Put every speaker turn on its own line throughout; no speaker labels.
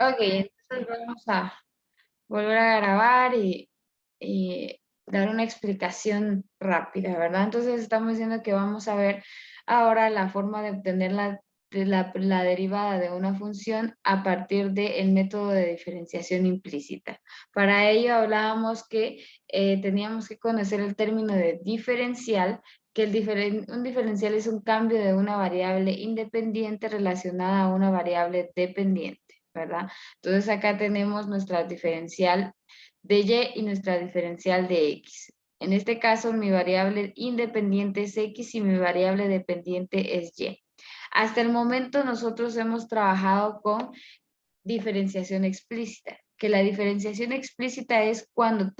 Ok, entonces vamos a volver a grabar y dar una explicación rápida, ¿verdad? Entonces estamos diciendo que vamos a ver ahora la forma de obtener la derivada de una función a partir del método de diferenciación implícita. Para ello hablábamos que teníamos que conocer el término de diferencial, que un diferencial es un cambio de una variable independiente relacionada a una variable dependiente, ¿verdad? Entonces acá tenemos nuestra diferencial de y y nuestra diferencial de x. En este caso, mi variable independiente es x y mi variable dependiente es y. Hasta el momento nosotros hemos trabajado con diferenciación explícita, que la diferenciación explícita es cuando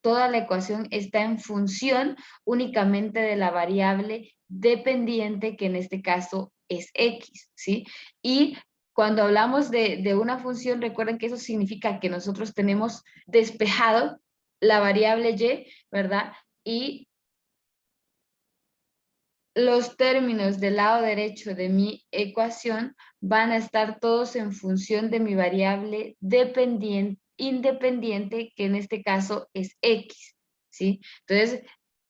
toda la ecuación está en función únicamente de la variable dependiente, que en este caso es x, ¿sí? Y cuando hablamos de una función, recuerden que eso significa que nosotros tenemos despejado la variable y, ¿verdad? Y los términos del lado derecho de mi ecuación van a estar todos en función de mi variable independiente, que en este caso es x, ¿sí? Entonces,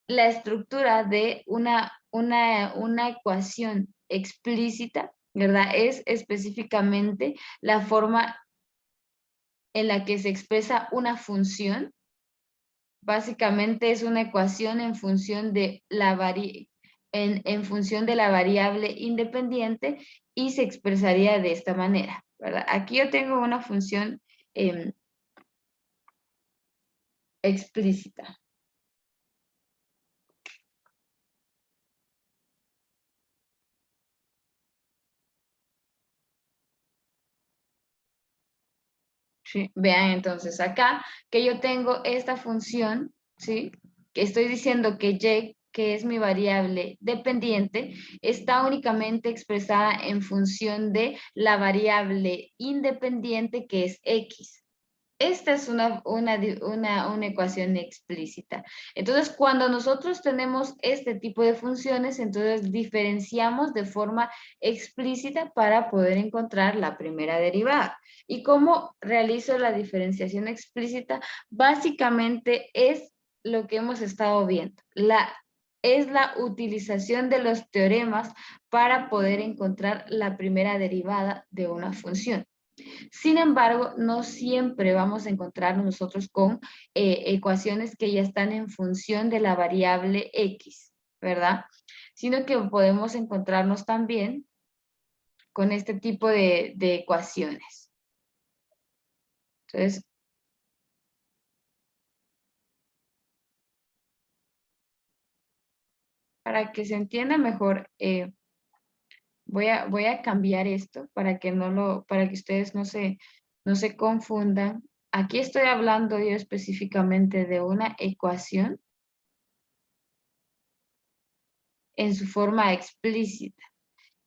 la estructura de una ecuación explícita, ¿verdad? Es específicamente la forma en la que se expresa una función. Básicamente es una ecuación en función de en función de la variable independiente y se expresaría de esta manera, ¿verdad? Aquí yo tengo una función em, explícita. ¿Sí? Vean entonces acá que yo tengo esta función, ¿sí? Que estoy diciendo que y, que es mi variable dependiente, está únicamente expresada en función de la variable independiente, que es x. Esta es una ecuación explícita. Entonces, cuando nosotros tenemos este tipo de funciones, entonces diferenciamos de forma explícita para poder encontrar la primera derivada. ¿Y cómo realizo la diferenciación explícita? Básicamente es lo que hemos estado viendo. Es la utilización de los teoremas para poder encontrar la primera derivada de una función. Sin embargo, no siempre vamos a encontrarnos nosotros con ecuaciones que ya están en función de la variable x, ¿verdad? Sino que podemos encontrarnos también con este tipo de ecuaciones. Entonces, para que se entienda mejor, voy a cambiar esto para que para que ustedes no se confundan. Aquí estoy hablando yo específicamente de una ecuación en su forma explícita.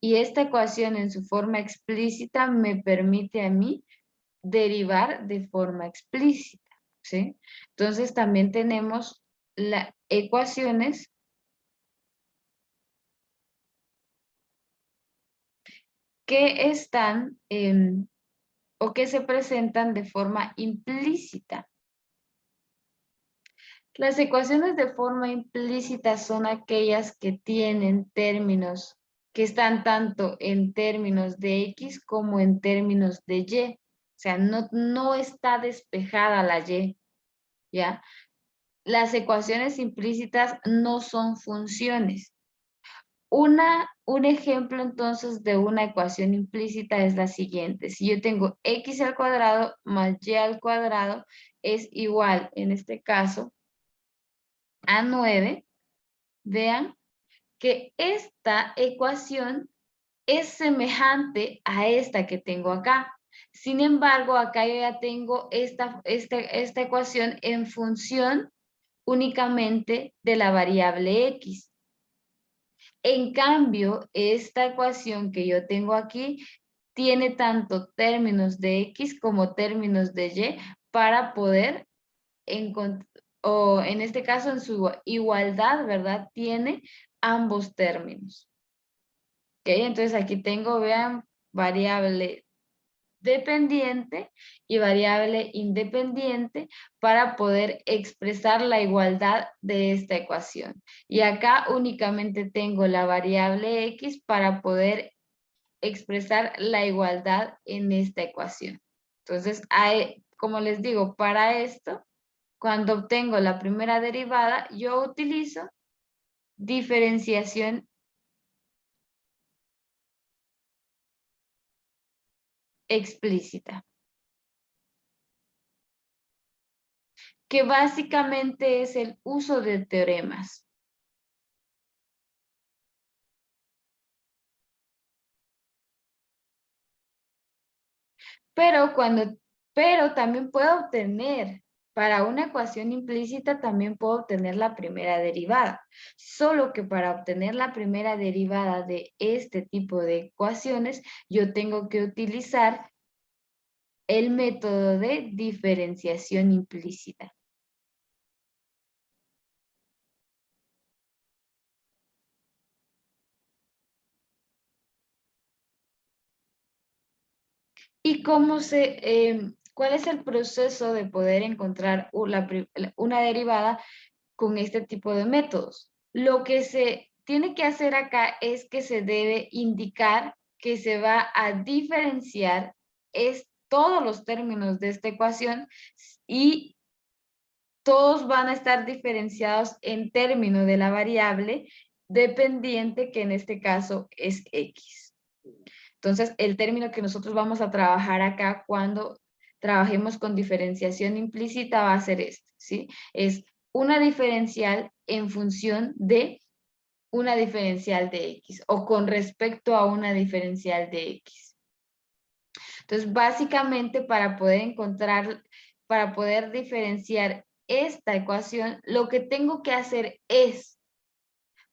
Y esta ecuación en su forma explícita me permite a mí derivar de forma explícita, ¿sí? Entonces también tenemos las ecuaciones que están o que se presentan de forma implícita. Las ecuaciones de forma implícita son aquellas que tienen términos que están tanto en términos de X como en términos de Y. O sea, no está despejada la Y, ¿ya? Las ecuaciones implícitas no son funciones. Un ejemplo entonces de una ecuación implícita es la siguiente. Si yo tengo x al cuadrado más y al cuadrado es igual, en este caso, a 9, vean que esta ecuación es semejante a esta que tengo acá. Sin embargo, acá yo ya tengo esta ecuación en función únicamente de la variable x. En cambio, esta ecuación que yo tengo aquí tiene tanto términos de x como términos de y para poder encontrar, o en este caso en su igualdad, ¿verdad? Tiene ambos términos. ¿Ok? Entonces aquí tengo, vean, variable dependiente y variable independiente para poder expresar la igualdad de esta ecuación. Y acá únicamente tengo la variable x para poder expresar la igualdad en esta ecuación. Entonces, como les digo, para esto, cuando obtengo la primera derivada, yo utilizo diferenciación explícita, que básicamente es el uso de teoremas. Pero también puedo obtener, para una ecuación implícita también puedo obtener la primera derivada. Solo que para obtener la primera derivada de este tipo de ecuaciones, yo tengo que utilizar el método de diferenciación implícita. ¿Y cuál es el proceso de poder encontrar una derivada con este tipo de métodos? Lo que se tiene que hacer acá es que se debe indicar que se va a diferenciar todos los términos de esta ecuación y todos van a estar diferenciados en términos de la variable dependiente, que en este caso es x. Entonces, el término que nosotros vamos a trabajar acá cuando trabajemos con diferenciación implícita va a ser este, ¿sí? Es una diferencial en función de una diferencial de x o con respecto a una diferencial de x. Entonces, básicamente para poder diferenciar esta ecuación, lo que tengo que hacer es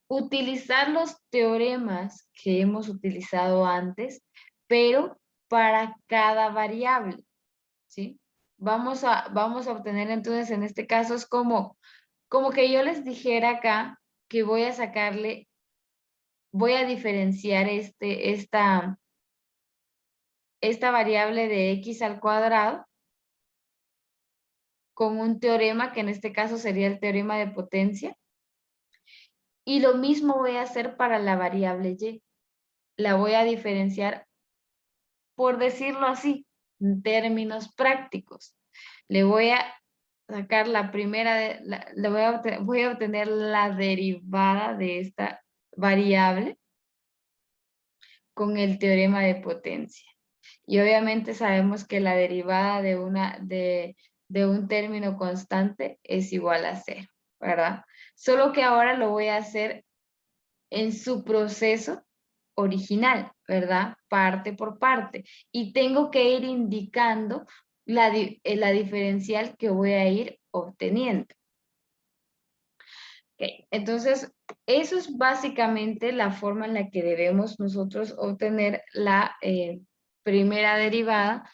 utilizar los teoremas que hemos utilizado antes, pero para cada variable, ¿sí? Vamos a obtener entonces, en este caso es como que yo les dijera acá que voy a diferenciar esta variable de x al cuadrado con un teorema que en este caso sería el teorema de potencia. Y lo mismo voy a hacer para la variable y. La voy a diferenciar, por decirlo así, en términos prácticos. Le voy a sacar la primera, voy a obtener la derivada de esta variable con el teorema de potencia. Y obviamente sabemos que la derivada de un término constante es igual a 0, ¿verdad? Solo que ahora lo voy a hacer en su proceso original, ¿verdad? Parte por parte. Y tengo que ir indicando la diferencial que voy a ir obteniendo. Okay. Entonces, eso es básicamente la forma en la que debemos nosotros obtener la primera derivada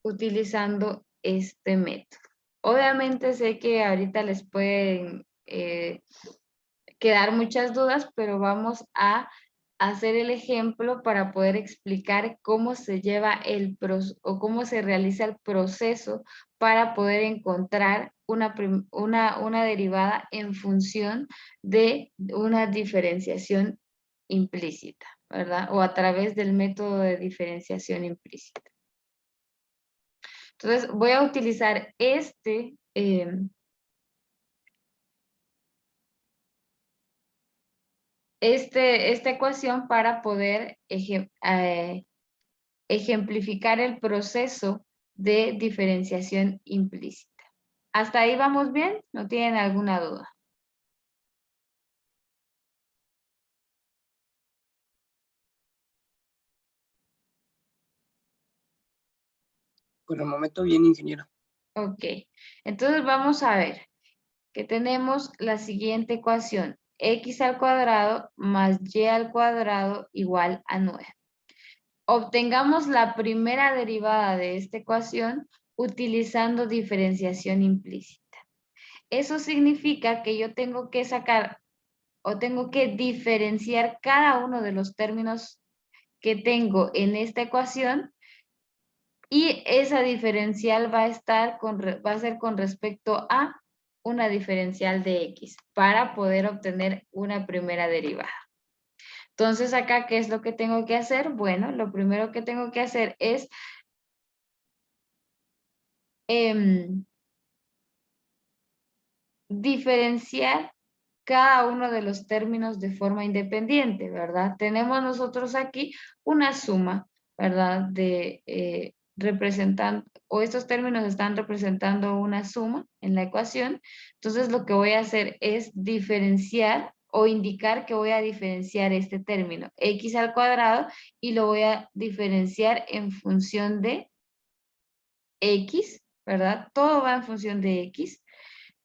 utilizando este método. Obviamente sé que ahorita les pueden quedar muchas dudas, pero vamos a hacer el ejemplo para poder explicar cómo se lleva o cómo se realiza el proceso para poder encontrar una derivada en función de una diferenciación implícita, ¿verdad? O a través del método de diferenciación implícita. Entonces, voy a utilizar esta ecuación para poder ejemplificar el proceso de diferenciación implícita. ¿Hasta ahí vamos bien? ¿No tienen alguna duda?
Por el momento bien, ingeniero.
Ok, entonces vamos a ver que tenemos la siguiente ecuación: x al cuadrado más y al cuadrado igual a 9. Obtengamos la primera derivada de esta ecuación utilizando diferenciación implícita. Eso significa que yo tengo que sacar o tengo que diferenciar cada uno de los términos que tengo en esta ecuación Y esa diferencial va a ser con respecto a una diferencial de x para poder obtener una primera derivada. Entonces acá, ¿qué es lo que tengo que hacer? Bueno, lo primero que tengo que hacer es diferenciar cada uno de los términos de forma independiente, ¿verdad? Tenemos nosotros aquí una suma, ¿verdad? O estos términos están representando una suma en la ecuación. Entonces lo que voy a hacer es diferenciar o indicar que voy a diferenciar este término, x al cuadrado, y lo voy a diferenciar en función de x, ¿verdad? Todo va en función de x,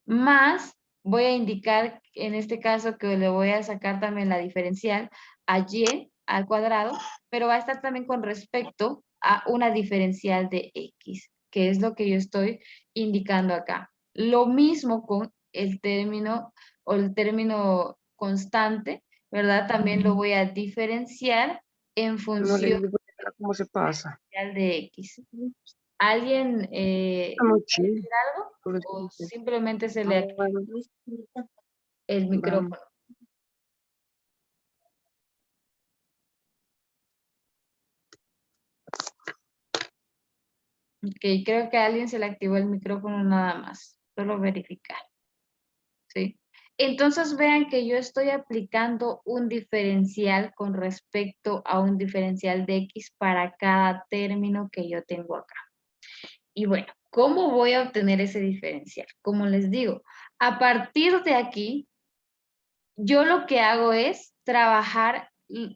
más voy a indicar en este caso que le voy a sacar también la diferencial a y al cuadrado, pero va a estar también con respecto a una diferencial de x, que es lo que yo estoy indicando acá. Lo mismo con el término o el término constante, ¿verdad? También lo voy a diferenciar en
No le
función
digo cómo se pasa.
de x. ¿Alguien
Está muy
quiere
chido.
decir algo?
Por eso
¿O
dice,
simplemente se
"Ah,
le
bueno,
el
vamos".
micrófono? Ok, creo que a alguien se le activó el micrófono nada más. Solo verificar. ¿Sí? Entonces vean que yo estoy aplicando un diferencial con respecto a un diferencial de x para cada término que yo tengo acá. Y bueno, ¿cómo voy a obtener ese diferencial? Como les digo, a partir de aquí, yo lo que hago es trabajar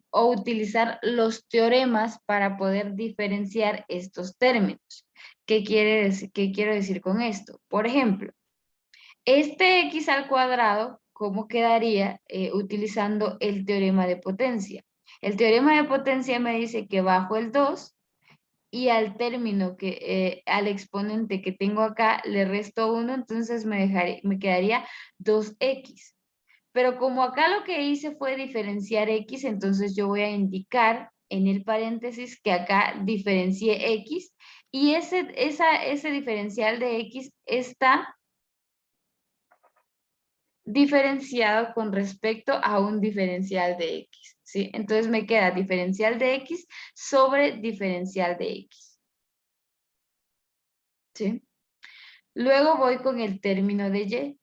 o utilizar los teoremas para poder diferenciar estos términos. ¿Qué quiero decir con esto? Por ejemplo, este x al cuadrado, ¿cómo quedaría utilizando el teorema de potencia? El teorema de potencia me dice que bajo el 2 y al término al exponente que tengo acá le resto 1, entonces me quedaría 2x. Pero como acá lo que hice fue diferenciar x, entonces yo voy a indicar en el paréntesis que acá diferencié x y ese diferencial de x está diferenciado con respecto a un diferencial de x, ¿sí? Entonces me queda diferencial de x sobre diferencial de x, ¿sí? Luego voy con el término de y.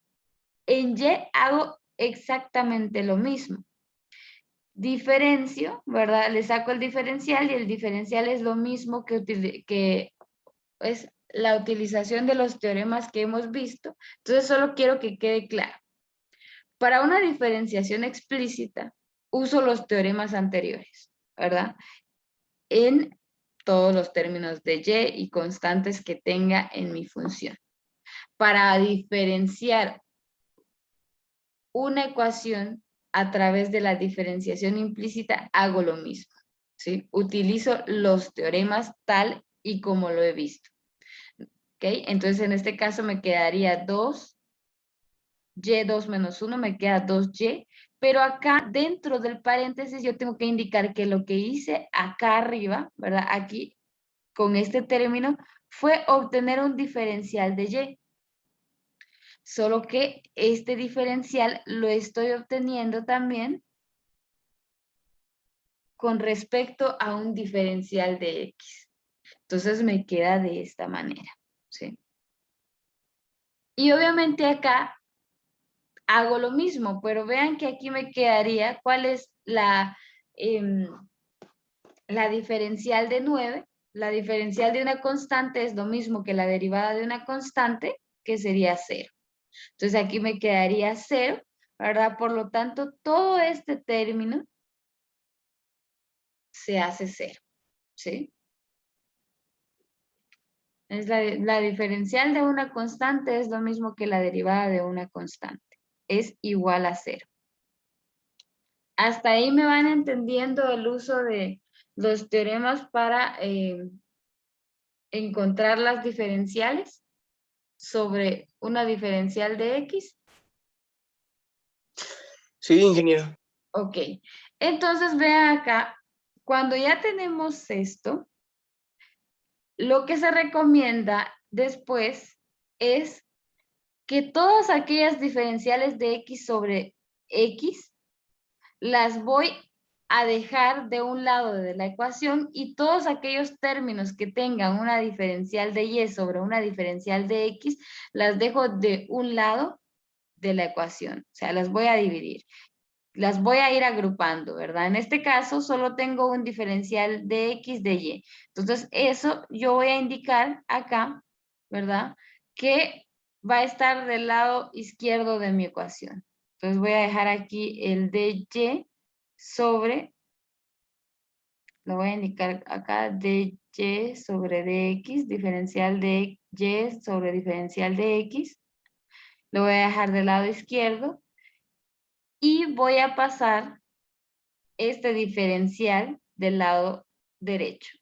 En y hago exactamente lo mismo. Diferencio, ¿verdad? Le saco el diferencial y el diferencial es lo mismo que es la utilización de los teoremas que hemos visto. Entonces solo quiero que quede claro. Para una diferenciación explícita, uso los teoremas anteriores, ¿verdad? En todos los términos de y y constantes que tenga en mi función. Para diferenciar una ecuación a través de la diferenciación implícita, hago lo mismo, ¿sí? Utilizo los teoremas tal y como lo he visto, ¿ok? Entonces, en este caso me quedaría 2y2 menos 1, me queda 2y, pero acá dentro del paréntesis yo tengo que indicar que lo que hice acá arriba, ¿verdad? Aquí, con este término, fue obtener un diferencial de y. Solo que este diferencial lo estoy obteniendo también con respecto a un diferencial de x. Entonces me queda de esta manera, ¿sí? Y obviamente acá hago lo mismo, pero vean que aquí me quedaría, ¿cuál es la diferencial de 9? La diferencial de una constante es lo mismo que la derivada de una constante, que sería 0. Entonces aquí me quedaría 0, ¿verdad? Por lo tanto, todo este término se hace 0, ¿sí? La diferencial de una constante es lo mismo que la derivada de una constante. Es igual a 0. Hasta ahí me van entendiendo el uso de los teoremas para encontrar las diferenciales sobre una diferencial de x.
Sí, ingeniero.
Ok. Entonces vean acá, cuando ya tenemos esto, lo que se recomienda después es que todas aquellas diferenciales de x sobre x las voy a dejar de un lado de la ecuación y todos aquellos términos que tengan una diferencial de y sobre una diferencial de x, las dejo de un lado de la ecuación. O sea, las voy a dividir. Las voy a ir agrupando, ¿verdad? En este caso solo tengo un diferencial de x de y. Entonces eso yo voy a indicar acá, ¿verdad? Que va a estar del lado izquierdo de mi ecuación. Entonces voy a dejar aquí el dy sobre, lo voy a indicar acá, dy sobre dx, diferencial de y sobre diferencial de x. Lo voy a dejar del lado izquierdo y voy a pasar este diferencial del lado derecho.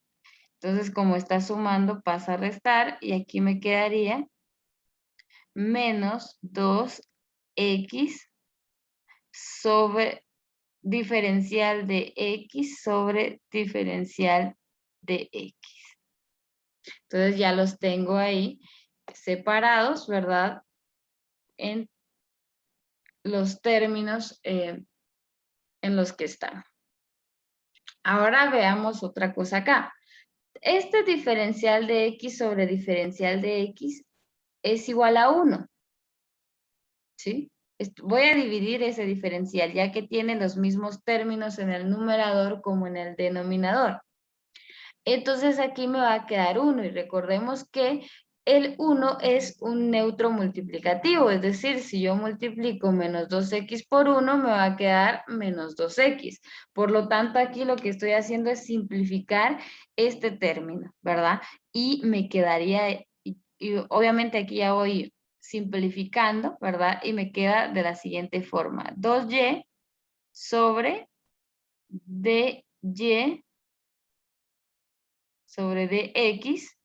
Entonces, como está sumando, pasa a restar y aquí me quedaría menos 2x sobre diferencial de x sobre diferencial de x. Entonces ya los tengo ahí separados, ¿verdad? En los términos en los que están. Ahora veamos otra cosa acá. Este diferencial de x sobre diferencial de x es igual a 1, ¿sí? Voy a dividir ese diferencial ya que tiene los mismos términos en el numerador como en el denominador. Entonces aquí me va a quedar 1 y recordemos que el 1 es un neutro multiplicativo, es decir, si yo multiplico menos 2x por 1 me va a quedar menos 2x. Por lo tanto aquí lo que estoy haciendo es simplificar este término, ¿verdad? Y me quedaría, y obviamente aquí ya voy simplificando, ¿verdad? Y me queda de la siguiente forma, 2y sobre dy sobre dx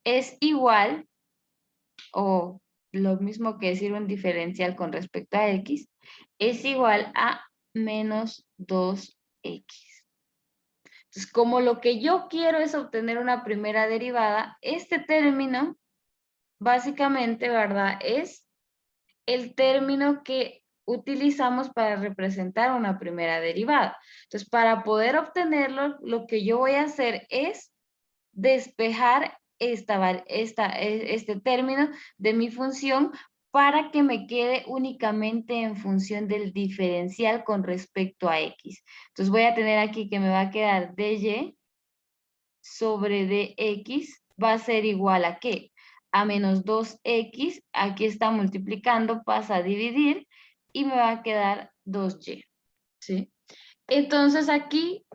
es igual, o lo mismo que decir un diferencial con respecto a x, es igual a menos 2x. Entonces, como lo que yo quiero es obtener una primera derivada, este término, básicamente, ¿verdad? Es el término que utilizamos para representar una primera derivada. Entonces, para poder obtenerlo, lo que yo voy a hacer es despejar este término de mi función para que me quede únicamente en función del diferencial con respecto a x. Entonces voy a tener aquí que me va a quedar dy sobre dx va a ser igual a ¿qué? A menos 2x, aquí está multiplicando, pasa a dividir y me va a quedar 2y, ¿sí? Entonces aquí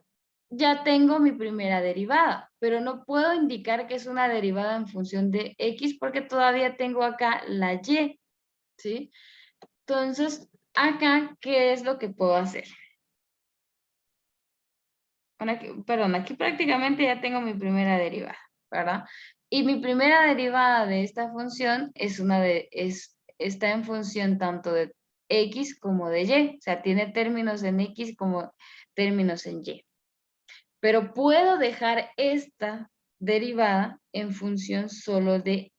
ya tengo mi primera derivada, pero no puedo indicar que es una derivada en función de x porque todavía tengo acá la y, ¿sí? Entonces, acá, ¿qué es lo que puedo hacer? Bueno, aquí prácticamente ya tengo mi primera derivada, ¿verdad? Y mi primera derivada de esta función está en función tanto de x como de y, o sea, tiene términos en x como términos en y. Pero puedo dejar esta derivada en función solo de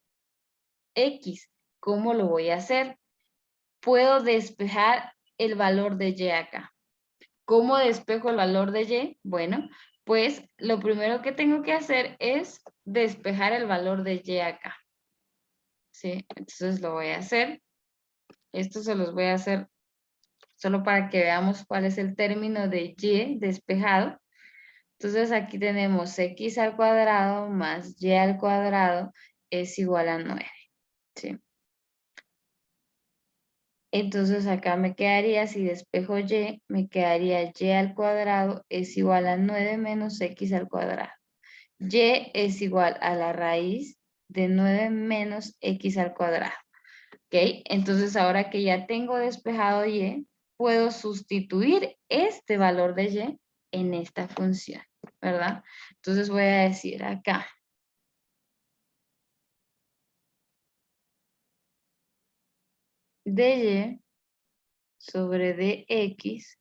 x. ¿Cómo lo voy a hacer? Puedo despejar el valor de y acá. ¿Cómo despejo el valor de y? Bueno, pues lo primero que tengo que hacer es despejar el valor de y acá. ¿Sí? Entonces lo voy a hacer. Esto se los voy a hacer solo para que veamos cuál es el término de y despejado. Entonces aquí tenemos x al cuadrado más y al cuadrado es igual a 9, ¿sí? Entonces acá me quedaría, si despejo y, me quedaría y al cuadrado es igual a 9 menos x al cuadrado. Y es igual a la raíz de 9 menos x al cuadrado. ¿Ok? Entonces ahora que ya tengo despejado y, puedo sustituir este valor de y en esta función, ¿verdad? Entonces voy a decir acá. dy sobre dx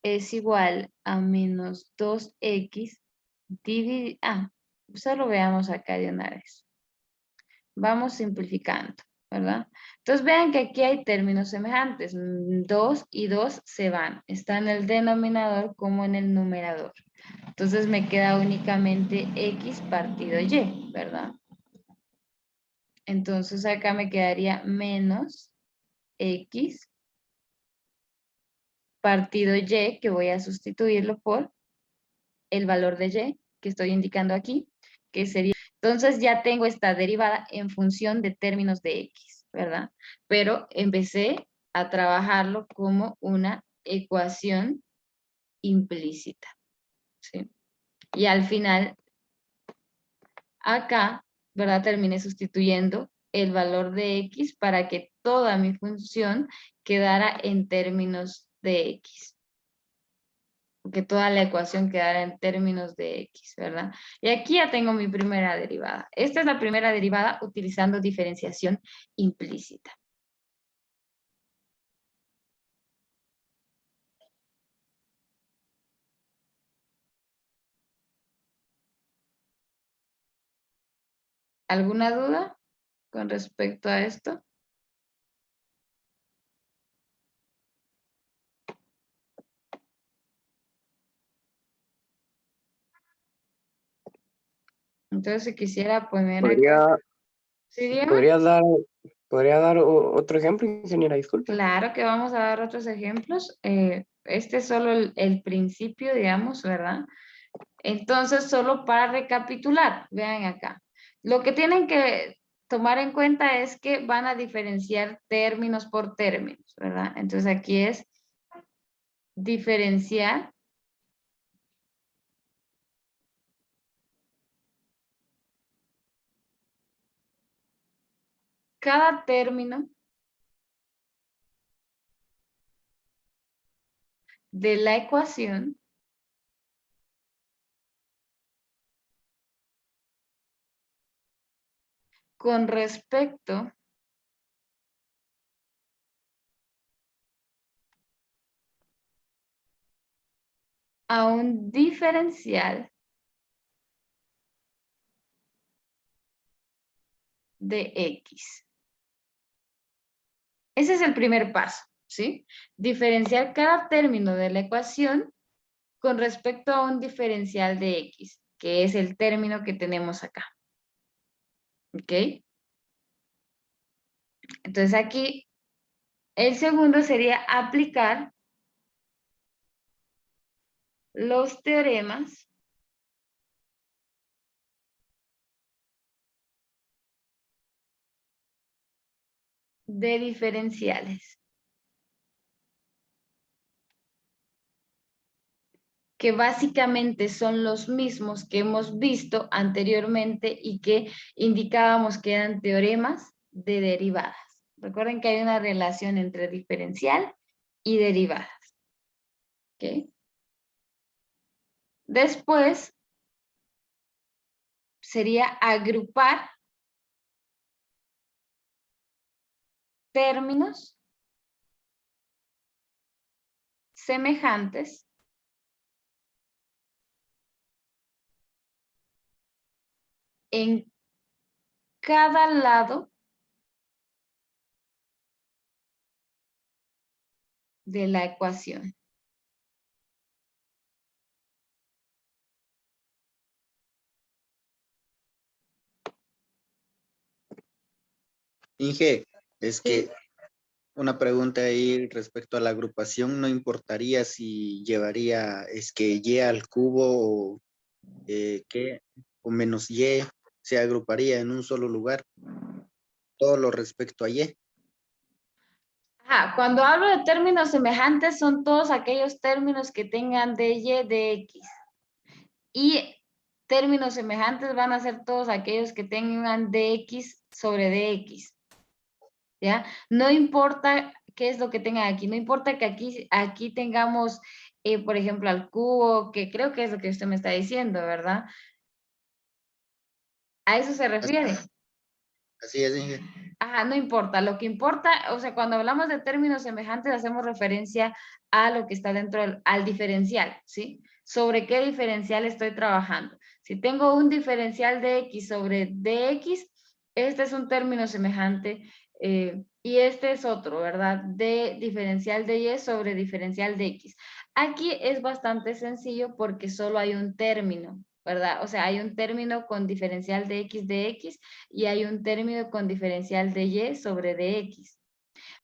es igual a menos 2x dividido, Solo veamos acá de una vez. Vamos simplificando, ¿verdad? Entonces vean que aquí hay términos semejantes. 2 y 2 se van. Está en el denominador como en el numerador. Entonces me queda únicamente X partido Y, ¿verdad? Entonces acá me quedaría menos X partido Y, que voy a sustituirlo por el valor de Y que estoy indicando aquí, que sería, entonces ya tengo esta derivada en función de términos de X, ¿verdad? Pero empecé a trabajarlo como una ecuación implícita, ¿sí? Y al final, acá, ¿verdad? Terminé sustituyendo el valor de X para que toda mi función quedara en términos de X. Que toda la ecuación quedara en términos de X, ¿verdad? Y aquí ya tengo mi primera derivada. Esta es la primera derivada utilizando diferenciación implícita. ¿Alguna duda con respecto a esto? Entonces, si quisiera poner acá...
¿Podría,
¿Sí, dígame?
podría dar, otro ejemplo, ingeniera? Disculpe.
Claro que vamos a dar otros ejemplos. Este es solo el principio, digamos, ¿verdad? Entonces, solo para recapitular, vean acá. Lo que tienen que tomar en cuenta es que van a diferenciar términos por términos, ¿verdad? Entonces, aquí es diferenciar cada término de la ecuación con respecto a un diferencial de X. Ese es el primer paso, ¿sí? Diferenciar cada término de la ecuación con respecto a un diferencial de X, que es el término que tenemos acá. ¿Ok? Entonces aquí el segundo sería aplicar los teoremas de diferenciales, que básicamente son los mismos que hemos visto anteriormente y que indicábamos que eran teoremas de derivadas. Recuerden que hay una relación entre diferencial y derivadas. ¿Ok? Después sería agrupar términos semejantes en cada lado de la ecuación.
Inge, es
Sí.
que una pregunta ahí respecto a la agrupación, no importaría si llevaría, es que y al cubo o qué, o menos y, se agruparía en un solo lugar, todo lo respecto a y.
Ajá, cuando hablo de términos semejantes son todos aquellos términos que tengan dy de x. Y términos semejantes van a ser todos aquellos que tengan dx sobre dx. ¿Ya? No importa qué es lo que tengan aquí, no importa que aquí tengamos, por ejemplo, al cubo, que creo que es lo que usted me está diciendo, ¿verdad? ¿A eso se refiere?
Así es, Inge.
Ajá, no importa. Lo que importa, o sea, cuando hablamos de términos semejantes, hacemos referencia a lo que está dentro al diferencial, ¿sí? ¿Sobre qué diferencial estoy trabajando? Si tengo un diferencial de x sobre dx, este es un término semejante y este es otro, ¿verdad? De diferencial de y sobre diferencial de x. Aquí es bastante sencillo porque solo hay un término, ¿verdad? O sea, hay un término con diferencial de x y hay un término con diferencial de y sobre dx.